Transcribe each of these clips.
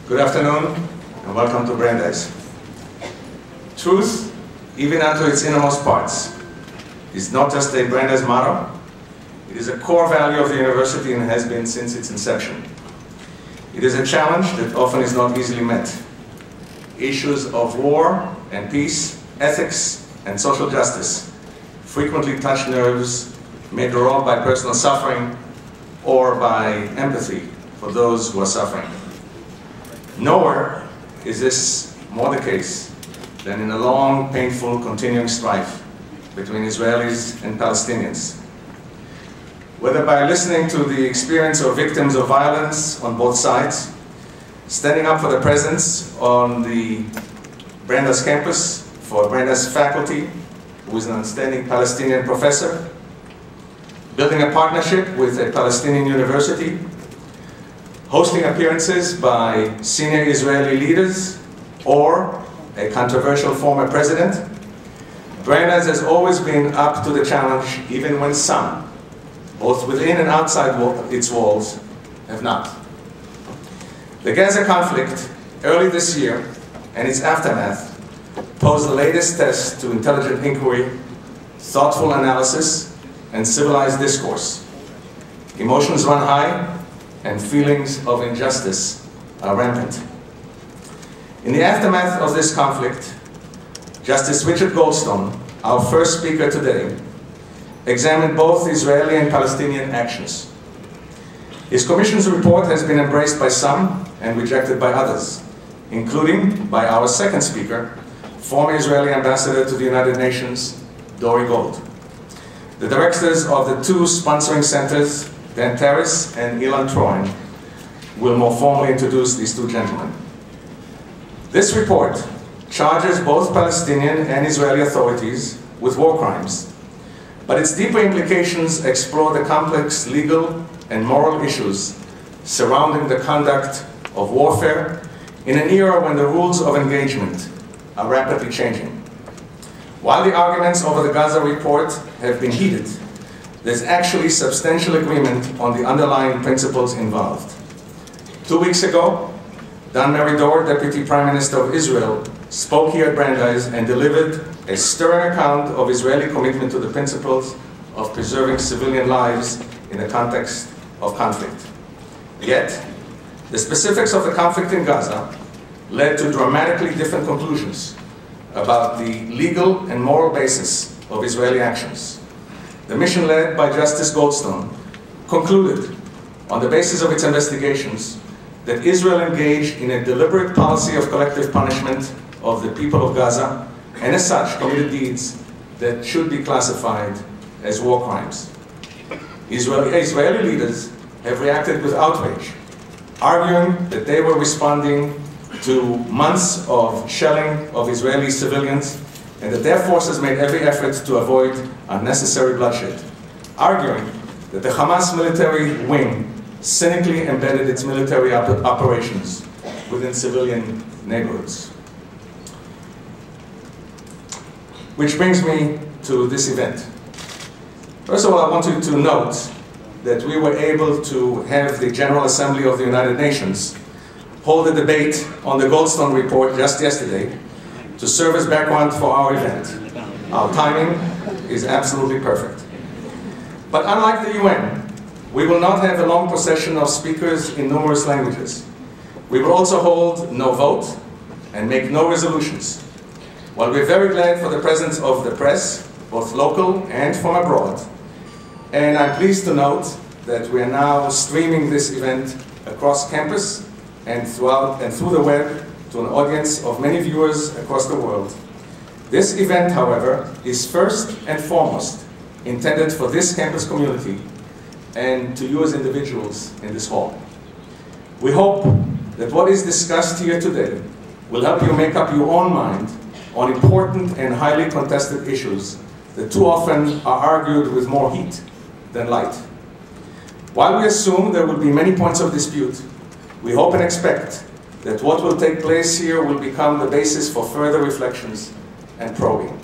Good afternoon, and welcome to Brandeis. Truth, even unto its innermost parts, is not just a Brandeis motto. It is a core value of the university and has been since its inception. It is a challenge that often is not easily met. Issues of war and peace, ethics and social justice frequently touch nerves made raw by personal suffering or by empathy for those who are suffering. Nowhere is this more the case than in a long, painful, continuing strife between Israelis and Palestinians. Whether by listening to the experience of victims of violence on both sides, standing up for the presence on the Brandeis campus for a Brandeis faculty who is an outstanding Palestinian professor, building a partnership with a Palestinian university, hosting appearances by senior Israeli leaders or a controversial former president, Brandeis has always been up to the challenge even when some, both within and outside its walls, have not. The Gaza conflict early this year and its aftermath posed the latest test to intelligent inquiry, thoughtful analysis, and civilized discourse. Emotions run high and feelings of injustice are rampant. In the aftermath of this conflict, Justice Richard Goldstone, our first speaker today, examined both Israeli and Palestinian actions. His commission's report has been embraced by some and rejected by others, including by our second speaker, former Israeli ambassador to the United Nations, Dori Gold. The directors of the two sponsoring centers, Dan Terrace and Ilan Troin, will more formally introduce these two gentlemen. This report charges both Palestinian and Israeli authorities with war crimes, but its deeper implications explore the complex legal and moral issues surrounding the conduct of warfare in an era when the rules of engagement are rapidly changing. While the arguments over the Gaza report have been heated, there's actually substantial agreement on the underlying principles involved. 2 weeks ago, Dan Meridor, Deputy Prime Minister of Israel, spoke here at Brandeis and delivered a stirring account of Israeli commitment to the principles of preserving civilian lives in the context of conflict. Yet, the specifics of the conflict in Gaza led to dramatically different conclusions about the legal and moral basis of Israeli actions. The mission led by Justice Goldstone concluded, on the basis of its investigations, that Israel engaged in a deliberate policy of collective punishment of the people of Gaza, and as such committed deeds that should be classified as war crimes. Israeli leaders have reacted with outrage, arguing that they were responding to months of shelling of Israeli civilians and that their forces made every effort to avoid unnecessary bloodshed, arguing that the Hamas military wing cynically embedded its military operations within civilian neighborhoods. Which brings me to this event. First of all, I want you to note that we were able to have the General Assembly of the United Nations hold a debate on the Goldstone report just yesterday to serve as background for our event. Our timing is absolutely perfect. But unlike the UN, we will not have a long procession of speakers in numerous languages. We will also hold no vote and make no resolutions. While we're very glad for the presence of the press, both local and from abroad, and I'm pleased to note that we are now streaming this event across campus and through the web to an audience of many viewers across the world. This event, however, is first and foremost intended for this campus community and to you as individuals in this hall. We hope that what is discussed here today will help you make up your own mind on important and highly contested issues that too often are argued with more heat than light. While we assume there will be many points of dispute, we hope and expect that what will take place here will become the basis for further reflections and probing.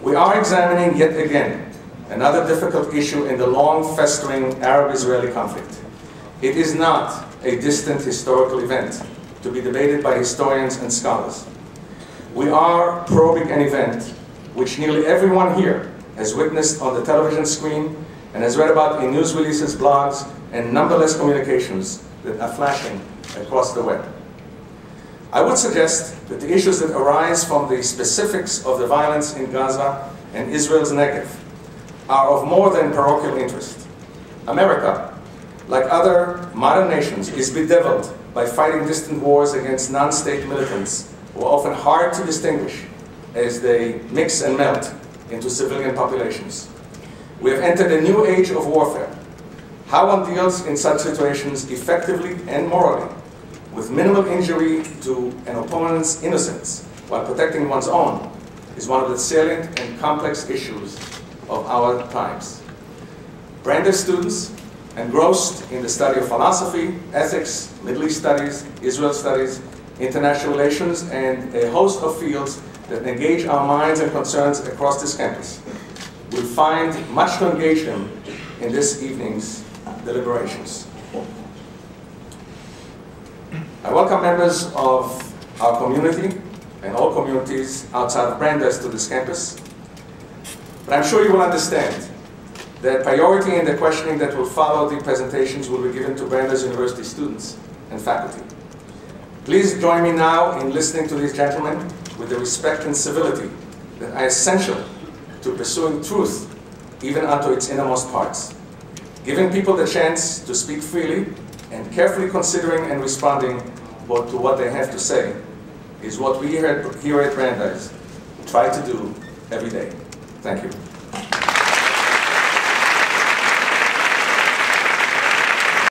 We are examining yet again another difficult issue in the long festering Arab-Israeli conflict. It is not a distant historical event. to be debated by historians and scholars. We are probing an event which nearly everyone here has witnessed on the television screen and has read about in news releases, blogs, and numberless communications that are flashing across the web. I would suggest that the issues that arise from the specifics of the violence in Gaza and Israel's Negev are of more than parochial interest. America, like other modern nations, is bedeviled by fighting distant wars against non-state militants who are often hard to distinguish as they mix and melt into civilian populations. We have entered a new age of warfare. How one deals in such situations effectively and morally, with minimal injury to an opponent's innocence while protecting one's own, is one of the salient and complex issues of our times. Brandeis students, engrossed in the study of philosophy, ethics, Middle East studies, Israel studies, international relations, and a host of fields that engage our minds and concerns across this campus, will find much to engage them in this evening's deliberations. I welcome members of our community and all communities outside of Brandeis to this campus, but I'm sure you will understand that priority in the questioning that will follow the presentations will be given to Brandeis University students and faculty. Please join me now in listening to these gentlemen with the respect and civility that are essential to pursuing truth even unto its innermost parts. Giving people the chance to speak freely and carefully considering and responding to what they have to say is what we here at Brandeis try to do every day. Thank you.